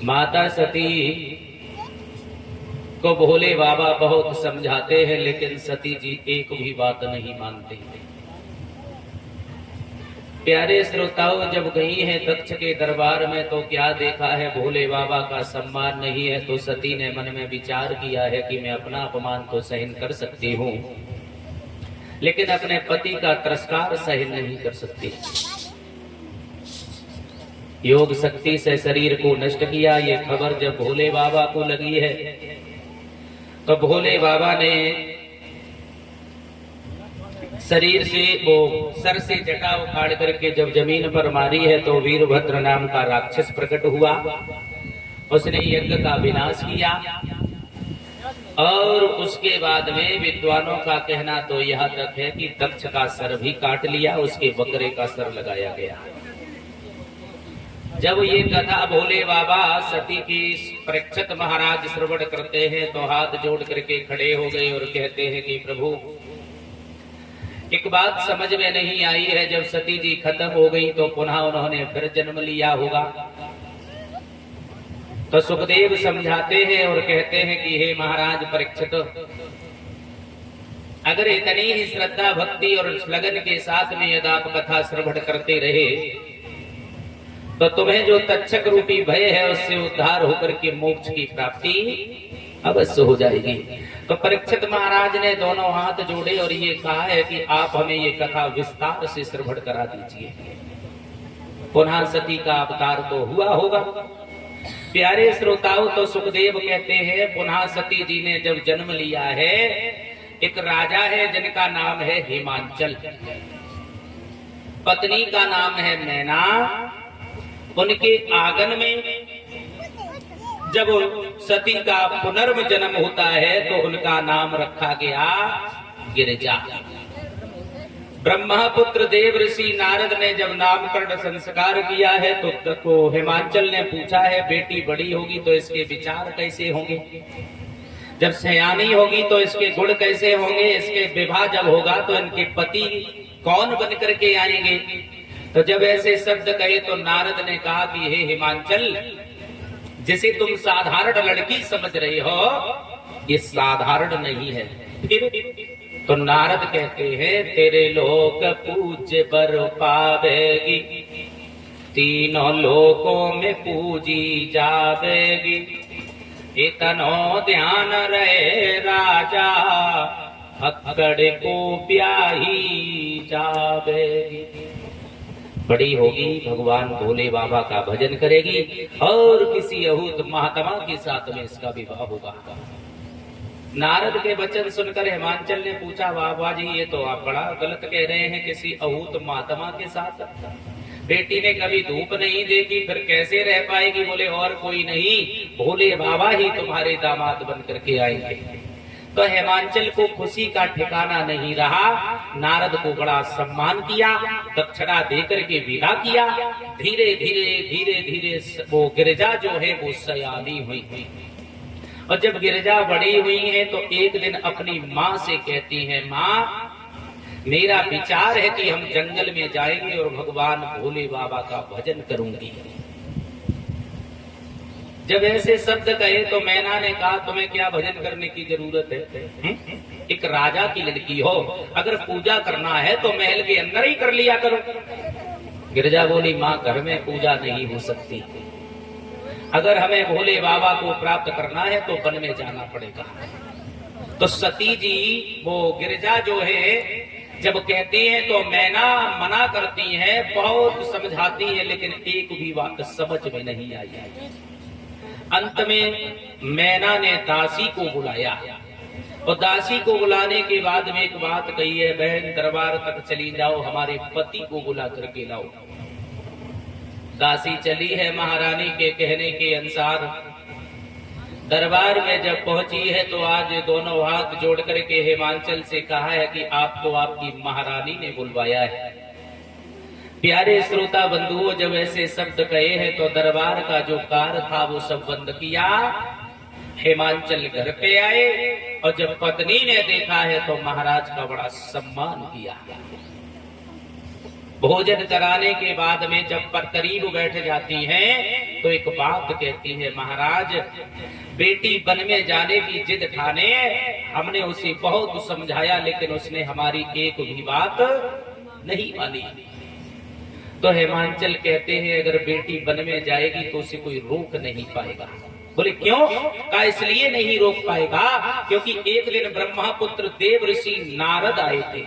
माता सती को भोले बाबा बहुत समझाते हैं, लेकिन सती जी एक भी बात नहीं मानते। प्यारे श्रोताओं, जब गई हैं दक्ष के दरबार में तो क्या देखा है, भोले बाबा का सम्मान नहीं है। तो सती ने मन में विचार किया है कि मैं अपना अपमान तो सहन कर सकती हूँ, लेकिन अपने पति का तिरस्कार सहन नहीं कर सकती। योग शक्ति से शरीर को नष्ट किया। ये खबर जब भोले बाबा को लगी है तो भोले बाबा ने शरीर से वो सर से जटा उखाड़ करके जब जमीन पर मारी है तो वीरभद्र नाम का राक्षस प्रकट हुआ। उसने यज्ञ का विनाश किया और उसके बाद में विद्वानों का कहना तो यहाँ तक है कि दक्ष का सर भी काट लिया, उसके बकरे का सर लगाया गया। जब ये कथा भोले बाबा सती की परीक्षित महाराज श्रवण करते हैं तो हाथ जोड़ करके खड़े हो गए और कहते हैं कि प्रभु, एक बात समझ में नहीं आई है, जब सती जी खत्म हो गई तो पुनः उन्होंने फिर जन्म लिया होगा। तो सुखदेव समझाते हैं और कहते हैं कि हे महाराज परीक्षित, अगर इतनी ही श्रद्धा भक्ति और लगन के साथ में यदि आप कथा श्रवण करते रहे तो तुम्हें जो तक्षक रूपी भय है उससे उद्धार होकर के मोक्ष की प्राप्ति अवश्य हो जाएगी। तो परीक्षित महाराज ने दोनों हाथ जोड़े और ये कहा है कि आप हमें ये कथा विस्तार से श्रवण करा दीजिए। पुनः सती का अवतार तो हुआ होगा। प्यारे श्रोताओं, तो सुखदेव कहते हैं पुनः सती जी ने जब जन्म लिया है, एक राजा है जिनका नाम है हिमांचल, पत्नी का नाम है मैना। उनके आंगन में जब सती का पुनर्जन्म होता है तो उनका नाम रखा गया गिरिजा। ब्रह्मपुत्र देव ऋषि नारद ने जब नामकरण संस्कार किया है तो हिमांचल ने पूछा है, बेटी बड़ी होगी तो इसके विचार कैसे होंगे, जब सयानी होगी तो इसके गुण कैसे होंगे, इसके विवाह जब होगा तो इनके पति कौन बन करके आएंगे। तो जब ऐसे शब्द कहे तो नारद ने कहा कि हे हिमांचल, जिसे तुम साधारण लड़की समझ रहे हो ये साधारण नहीं है। फिर तो नारद कहते हैं, तेरे लोक पूज्य बर पावेगी, तीनों लोकों में पूजी जावेगी, इतनो ध्यान रहे राजा, अकड़ को ब्याही जावेगी। बड़ी होगी भगवान भोले बाबा का भजन करेगी और किसी अहूत महात्मा के साथ में इसका विवाह होगा। नारद के वचन सुनकर हिमांचल ने पूछा, बाबा जी ये तो आप बड़ा गलत कह रहे हैं, किसी अहूत महात्मा के साथ बेटी ने कभी धूप नहीं देखी, फिर कैसे रह पाएगी। बोले और कोई नहीं, भोले बाबा ही तुम्हारे दामाद बन करके आएंगे। तो हिमांचल को खुशी का ठिकाना नहीं रहा। नारद को बड़ा सम्मान किया, दक्षिणा देकर के विदा किया। धीरे धीरे धीरे धीरे वो गिरिजा जो है वो सयानी हुई। और जब गिरिजा बड़ी हुई है तो एक दिन अपनी माँ से कहती है, माँ मेरा विचार है कि हम जंगल में जाएंगे और भगवान भोले बाबा का भजन करूंगी। जब ऐसे शब्द कहे तो मैना ने कहा, तुम्हें क्या भजन करने की जरूरत है? एक राजा की लड़की हो, अगर पूजा करना है तो महल के अंदर ही कर लिया करो। गिरिजा बोली, माँ घर में पूजा नहीं हो सकती, अगर हमें भोले बाबा को प्राप्त करना है तो वन में जाना पड़ेगा। तो सती जी वो गिरिजा जो है जब कहती है तो मैना मना करती है, बहुत समझाती है, लेकिन एक भी बात समझ में नहीं आई। अंत में मैना ने दासी को बुलाया और दासी को बुलाने के बाद में एक बात कही है, बहन दरबार तक चली जाओ, हमारे पति को बुला करके लाओ। दासी चली है, महारानी के कहने के अनुसार दरबार में जब पहुंची है तो आज दोनों हाथ जोड़ करके हिमांचल से कहा है कि आपको आपकी महारानी ने बुलवाया है। प्यारे श्रोता बंधुओं, जब ऐसे शब्द कहे हैं तो दरबार का जो कार्य था वो सब बंद किया। हिमांचल घर पे आए और जब पत्नी ने देखा है तो महाराज का बड़ा सम्मान किया। भोजन कराने के बाद में जब पर करीब बैठ जाती हैं तो एक बात कहती है, महाराज बेटी वन में जाने की जिद ठाने, हमने उसे बहुत समझाया लेकिन उसने हमारी एक भी बात नहीं मानी। तो हेमांचल कहते हैं अगर बेटी वन में जाएगी तो उसे कोई रोक नहीं पाएगा। बोले क्यों? का इसलिए नहीं रोक पाएगा क्योंकि एक दिन ब्रह्मपुत्र देव ऋषि नारद आए थे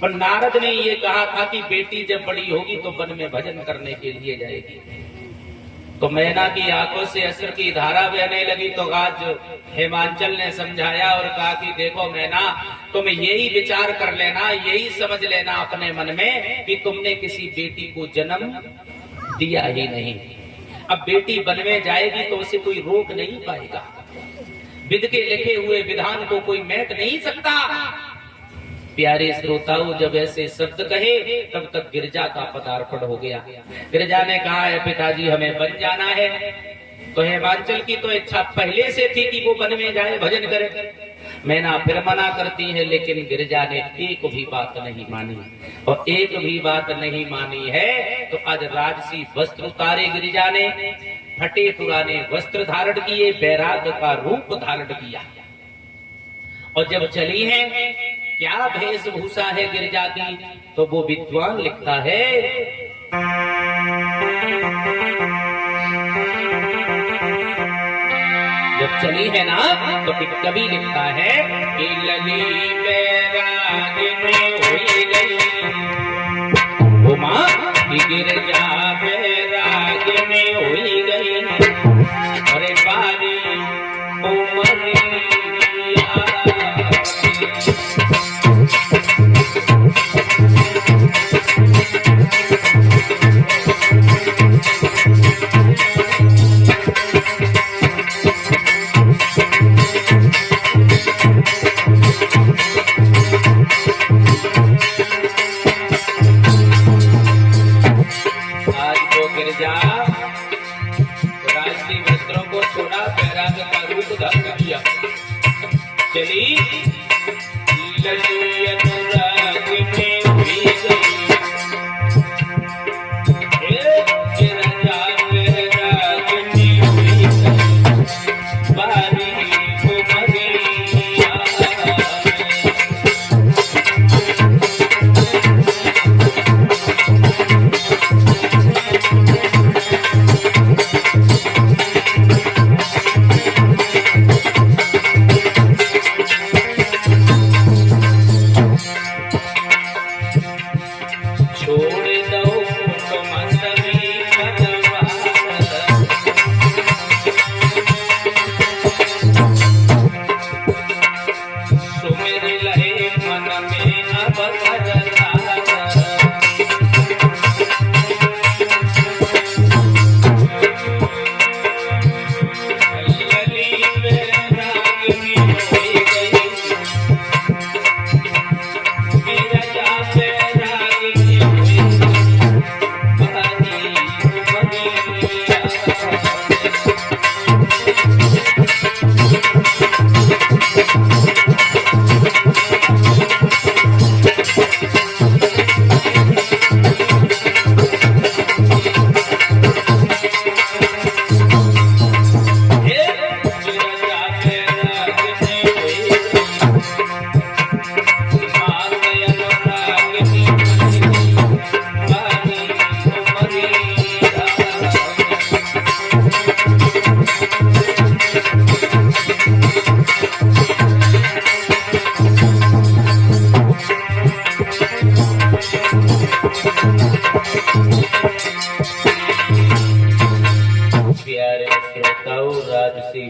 और नारद ने ये कहा था कि बेटी जब बड़ी होगी तो वन में भजन करने के लिए जाएगी। तो मैना की आंखों से अश्रु की धारा बहने लगी। तो आज हेमांचल ने समझाया और कहा कि देखो मैना, तुम यही विचार कर लेना, यही समझ लेना अपने मन में कि तुमने किसी बेटी को जन्म दिया ही नहीं। अब बेटी वन में जाएगी तो उसे कोई रोक नहीं पाएगा। विद के लिखे हुए विधान को कोई मैट नहीं सकता। प्यारे श्रोताओं, जब ऐसे शब्द कहे तब तक गिरजा का पदार्पण हो गया। गिरजा ने कहा है पिताजी हमें वन जाना है। तो हेमांचल की तो इच्छा पहले से थी कि वो वन में जाए, भजन करे। मैना फिर मना करती है लेकिन गिरजा ने एक भी बात नहीं मानी। और एक भी बात नहीं मानी है तो आज राजसी वस्त्र उतारे गिरजा ने, फटे पुराने वस्त्र धारण किए, बैराग का रूप धारण किया। और जब चली है क्या वेशभूषा है गिरजा की, तो वो विद्वान लिखता है जब चली है ना तो कवि लिखता है कि लली बैराग में हुई गई उमा की गिरजा बैराग में हुई गई। अरे बारी उमरिया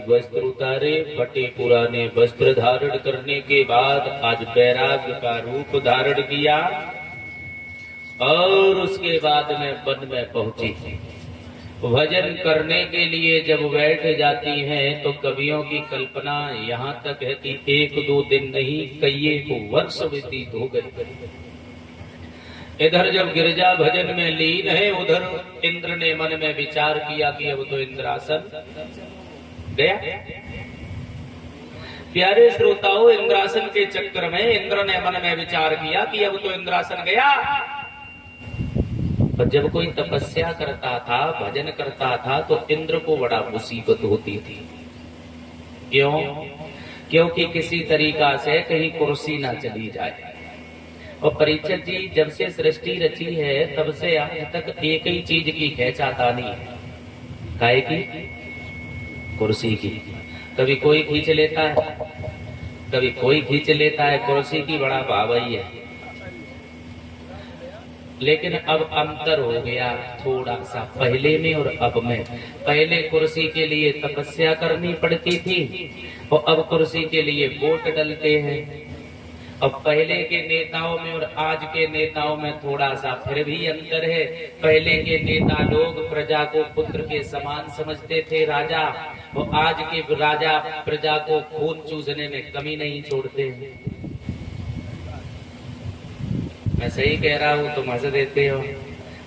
वस्त्र उतारे, फटे पुराने वस्त्र धारण करने के बाद आज बैराग का रूप धारण किया और उसके बाद में वन में पहुंची। भजन करने के लिए जब बैठ जाती हैं तो कवियों की कल्पना यहाँ तक है कि एक दो दिन नहीं कई को वर्ष व्यतीत हो गए। इधर जब गिरजा भजन में लीन है, उधर इंद्र ने मन में विचार किया कि अब तो इंद्रासन गया। प्यारे श्रोताओं, इंद्रासन के चक्कर में इंद्र ने मन में विचार किया कि अब तो इंद्रासन गया। और जब कोई तपस्या करता था, भजन करता था, तो इंद्र को बड़ा मुसीबत होती थी। क्यों? क्योंकि किसी तरीका से कहीं कुर्सी ना चली जाए। और परीक्षित जी, जब से सृष्टि रची है तब से आज तक एक ही चीज की खेचातानी है। काहे की? कुर्सी की। कभी कोई खींच लेता है, कभी कोई खींच लेता है। कुर्सी की बड़ा भावई है। लेकिन अब अंतर हो गया थोड़ा सा पहले में और अब में। पहले कुर्सी के लिए तपस्या करनी पड़ती थी और अब कुर्सी के लिए वोट डलते हैं। अब पहले के नेताओं में और आज के नेताओं में थोड़ा सा फिर भी अंतर है। पहले के नेता लोग प्रजा को पुत्र के समान समझते थे, राजा, और आज के राजा प्रजा को खून चूसने में कमी नहीं छोड़ते। मैं सही कह रहा हूँ? तुम हंस देते हो।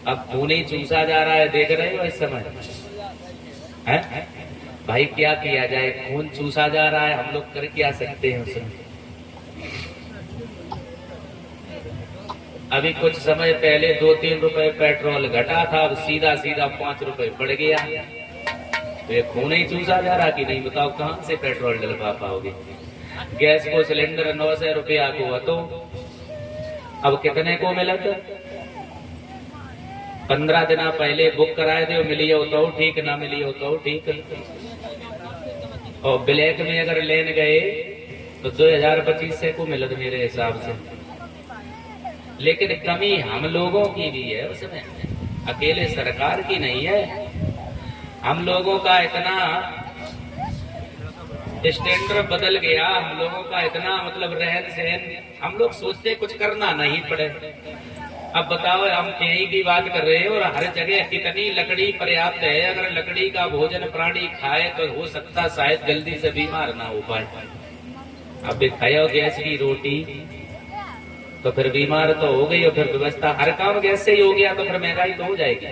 अब खून ही चूसा जा रहा है, देख रहे हो इस समय है? भाई क्या किया जाए, खून चूसा जा रहा है, हम लोग कर क्या सकते हैं उसमें। अभी कुछ समय पहले 2-3 रुपए पेट्रोल घटा था, अब सीधा 5 रुपए बढ़ गया। तो ये खून ही चूसा जा रहा कि नहीं? बताओ कहां से पेट्रोल डलवा पाओगे? गैस को सिलेंडर 900 रुपया को तो अब कितने को मिलत? 15 दिन पहले बुक कराए थे, मिली हो तो ठीक, ना मिली हो तो ठीक। और ब्लैक में अगर लेन गए तो 2025 को मिलत मेरे हिसाब से। लेकिन कमी हम लोगों की भी है उसमें, अकेले सरकार की नहीं है। हम लोगों का इतना स्टैंडर्ड बदल गया, हम लोगों का इतना मतलब रहन सहन, हम लोग सोचते कुछ करना नहीं पड़े। अब बताओ, हम यही की बात कर रहे हैं और हर जगह कितनी लकड़ी पर्याप्त है। अगर लकड़ी का भोजन प्राणी खाए तो हो सकता शायद जल्दी से बीमार ना हो पाए। अब खाओ गैस की रोटी तो फिर बीमार तो हो गई, और फिर व्यवस्था हर काम गैस से ही हो गया तो फिर महंगाई तो हो जाएगी।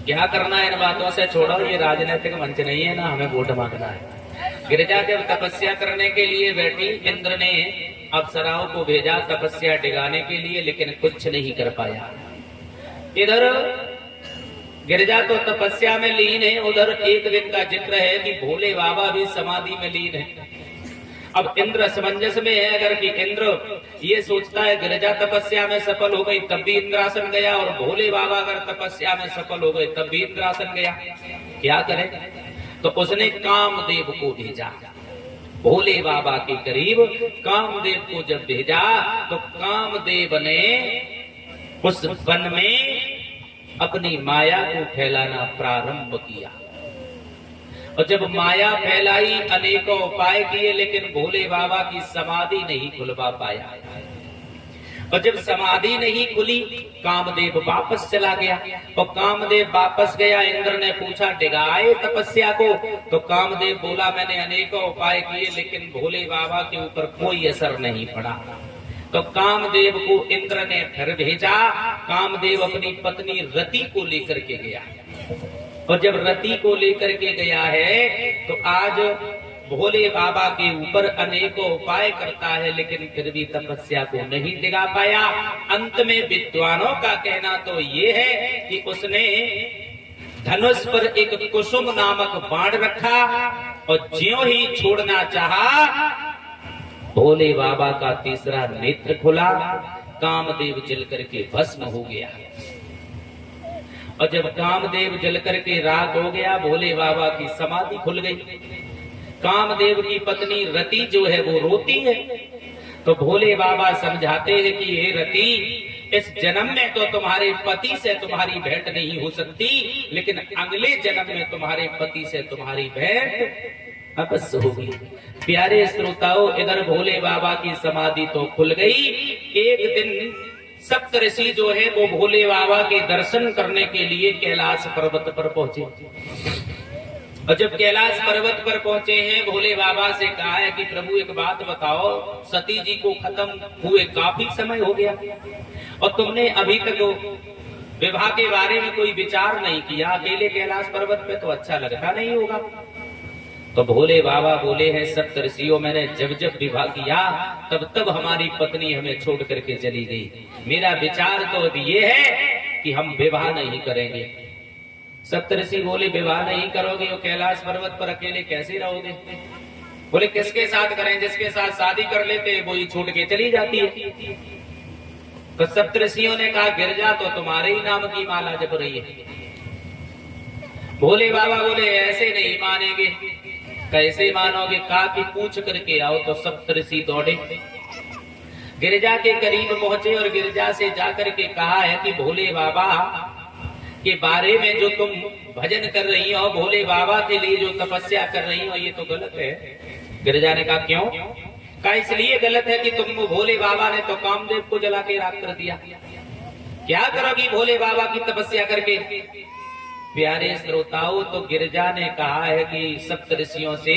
क्या करना है इन बातों से छोड़ो, ये राजनीतिक मंच नहीं है ना, हमें वोट मांगना है। गिरिजा जब तपस्या करने के लिए बैठी, इंद्र ने अप्सराओं को भेजा तपस्या डिगाने के लिए, लेकिन कुछ नहीं कर पाया। इधर गिरिजा तो तपस्या में लीन है, उधर एक दिन का जिक्र है कि भोले बाबा भी समाधि में लीन है। अब इंद्र असमंजस में है, अगर कि इंद्र ये सोचता है गिरिजा तपस्या में सफल हो गई तब भी इंद्रासन गया, और भोले बाबा अगर तपस्या में सफल हो गए तब भी इंद्रासन गया, क्या करे? तो उसने कामदेव को भेजा भोले बाबा के करीब। कामदेव को जब भेजा तो कामदेव ने उस वन में अपनी माया को फैलाना प्रारंभ किया। और जब माया फैलाई, अनेकों उपाय किए, लेकिन भोले बाबा की समाधि नहीं खुलवा पाया। और जब समाधि नहीं खुली, कामदेव वापस चला गया। और कामदेव वापस गया, इंद्र ने पूछा डिगाए तपस्या को? तो कामदेव बोला मैंने अनेकों उपाय किए, लेकिन भोले बाबा के ऊपर कोई असर नहीं पड़ा। तो कामदेव को इंद्र ने फिर भेजा। कामदेव अपनी पत्नी रति को लेकर के गया, और जब रति को लेकर के गया है तो आज भोले बाबा के ऊपर अनेकों उपाय करता है, लेकिन फिर भी तपस्या को नहीं दिखा पाया। अंत में विद्वानों का कहना तो ये है कि उसने धनुष पर एक कुसुम नामक बाण रखा, और ज्यों ही छोड़ना चाहा, भोले बाबा का तीसरा नेत्र खुला, कामदेव जल करके भस्म हो गया। और जब कामदेव जल करके राख हो गया, भोले बाबा की समाधि खुल गई। कामदेव की पत्नी रति जो है वो रोती है, तो भोले बाबा समझाते हैं कि हे रति, इस जन्म में तो तुम्हारे पति से तुम्हारी भेंट नहीं हो सकती, लेकिन अगले जन्म में तुम्हारे पति से तुम्हारी भेंट अवश्य होगी। प्यारे श्रोताओं, इधर भोले बाबा की समाधि तो खुल गई। एक दिन सप्तऋषि जो है वो भोले बाबा के दर्शन करने के लिए कैलाश पर्वत पर पहुंचे। और जब कैलाश पर्वत पर पहुंचे हैं, भोले बाबा से कहा है कि प्रभु एक बात बताओ, सती जी को खत्म हुए काफी समय हो गया और तुमने अभी तक विवाह के बारे में कोई विचार नहीं किया। अकेले कैलाश पर्वत पे तो अच्छा लगता नहीं होगा। तो भोले बाबा बोले हैं, सप्तऋषियों, मैंने जब जब विवाह किया तब तब हमारी पत्नी हमें छोड़ करके चली गई। मेरा विचार तो अब ये है कि हम विवाह नहीं करेंगे। सप्तऋषि बोले विवाह नहीं करोगे तो कैलाश पर्वत पर अकेले कैसे रहोगे? बोले किसके साथ करें? जिसके साथ शादी कर लेते वही छूट के चली जाती है। तो सप्तऋषियों ने कहा गिरजा तो तुम्हारे ही नाम की माला जप रही है। भोले बाबा बोले ऐसे नहीं मानेंगे। कैसे मानोगे? कहा कि पूछ करके आओ। तो सप्तऋषि दौड़े, गिरजा के करीब पहुंचे और गिरजा से जाकर के कहा है कि भोले बाबा के बारे में जो तुम भजन कर रही हो, भोले बाबा के लिए जो तपस्या कर रही हो, ये तो गलत है। गिरजा ने कहा क्यों? कहा इसलिए गलत है कि तुम भोले बाबा ने तो कामदेव को जला के राख कर दिया। क्या करोगी भोले बाबा की तपस्या करके? प्यारे श्रोताओं, तो गिरजा ने कहा है कि सप्तऋषियों से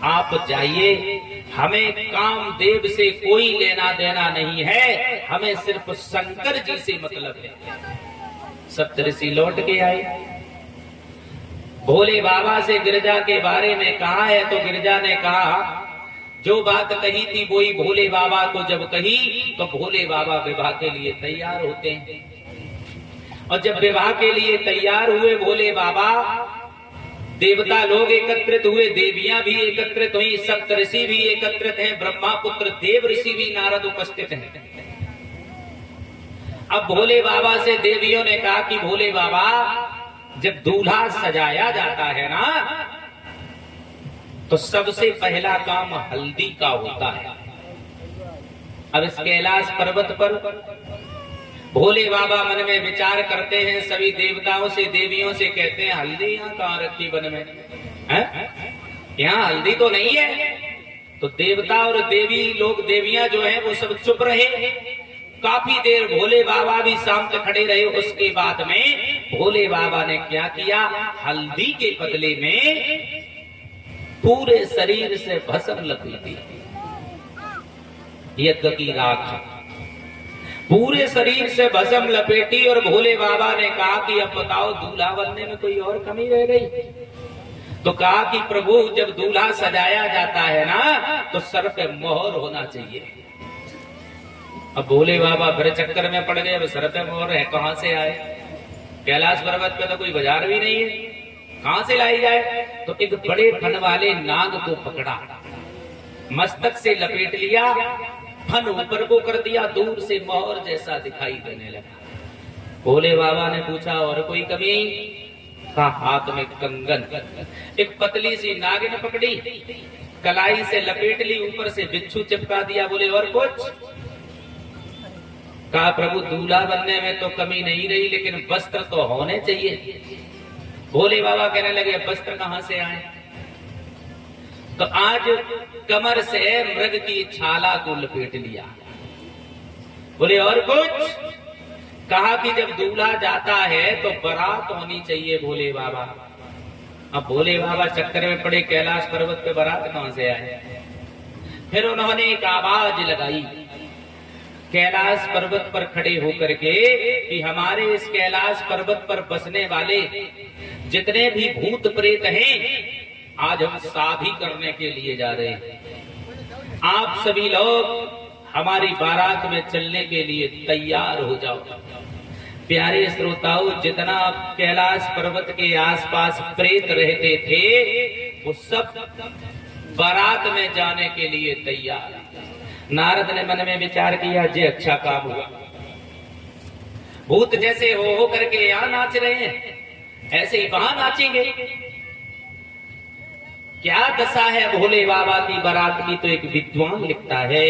आप जाइए, हमें कामदेव से कोई लेना देना नहीं है, हमें सिर्फ शंकर जी से मतलब है। सप्तऋषि लौट के आए, भोले बाबा से गिरजा के बारे में कहा है। तो गिरजा ने कहा जो बात कही थी वही भोले बाबा को जब कही तो भोले बाबा विवाह के लिए तैयार होते हैं। और जब विवाह के लिए तैयार हुए भोले बाबा, देवता लोग एकत्रित हुए, देवियां भी एकत्रित हुई, सप्तऋषि भी एकत्रित हैं, ब्रह्मा पुत्र देव ऋषि भी नारद उपस्थित हैं। अब भोले बाबा से देवियों ने कहा कि भोले बाबा जब दूल्हा सजाया जाता है ना, तो सबसे पहला काम हल्दी का होता है। अब इस कैलाश पर्वत पर भोले बाबा मन में विचार करते हैं, सभी देवताओं से देवियों से कहते हैं हल्दी यहाँ कहाँ रखी वन में है? यहाँ हल्दी तो नहीं है। तो देवता और देवी लोग, देवियां जो हैं वो सब चुप रहे। काफी देर भोले बाबा भी शांत खड़े रहे। उसके बाद में भोले बाबा ने क्या किया? हल्दी के बदले में पूरे शरीर से भस्म लपेटी, यज्ञ की राख पूरे शरीर से भस्म लपेटी। और भोले बाबा ने कहा कि अब बताओ दूल्हा बनने में कोई और कमी रह गई? तो कहा कि प्रभु जब दूल्हा सजाया जाता है ना, तो सर पे मोहर होना चाहिए। अब भोले बाबा फिर चक्कर में पड़ गए, अब सर पे मोहर है कहां से आए? कैलाश पर्वत पे तो कोई बाजार भी नहीं है, कहां से लाई जाए? तो एक बड़े फन वाले नाग को पकड़ा, मस्तक से लपेट लिया, फन ऊपर को कर दिया, दूर से मोहर जैसा दिखाई देने लगा। भोले बाबा ने पूछा और कोई कमी? का हाथ में कंगन, एक पतली सी नागिन पकड़ी, कलाई से लपेट ली, ऊपर से बिच्छू चिपका दिया। बोले और कुछ? कहा प्रभु दूल्हा बनने में तो कमी नहीं रही, लेकिन वस्त्र तो होने चाहिए। भोले बाबा कहने लगे वस्त्र कहां से आए? तो आज कमर से मृग की छाला को लपेट लिया। बोले और कुछ? कहा कि जब दूल्हा जाता है तो बारात होनी चाहिए भोले बाबा। अब भोले बाबा चक्कर में पड़े, कैलाश पर्वत पे बारात कहां से आए? फिर उन्होंने एक आवाज लगाई कैलाश पर्वत पर खड़े होकर के कि हमारे इस कैलाश पर्वत पर बसने वाले जितने भी भूत प्रेत हैं, आज हम शादी करने के लिए जा रहे हैं। आप सभी लोग हमारी बारात में चलने के लिए तैयार हो जाओ। प्यारे श्रोताओं, जितना कैलाश पर्वत के आसपास प्रेत रहते थे वो सब बारात में जाने के लिए तैयार। नारद ने मन में विचार किया, जे अच्छा काम हुआ। भूत जैसे हो करके यहाँ नाच रहे हैं, ऐसे ही वहां नाचेंगे। क्या दशा है भोले बाबा की बारात की? तो एक विद्वान लिखता है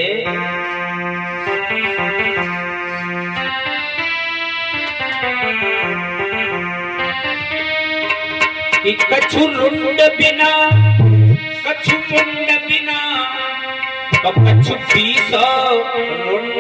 कि कछु रुंड बिना कछु मुंड बिना, कछु 20 रुंड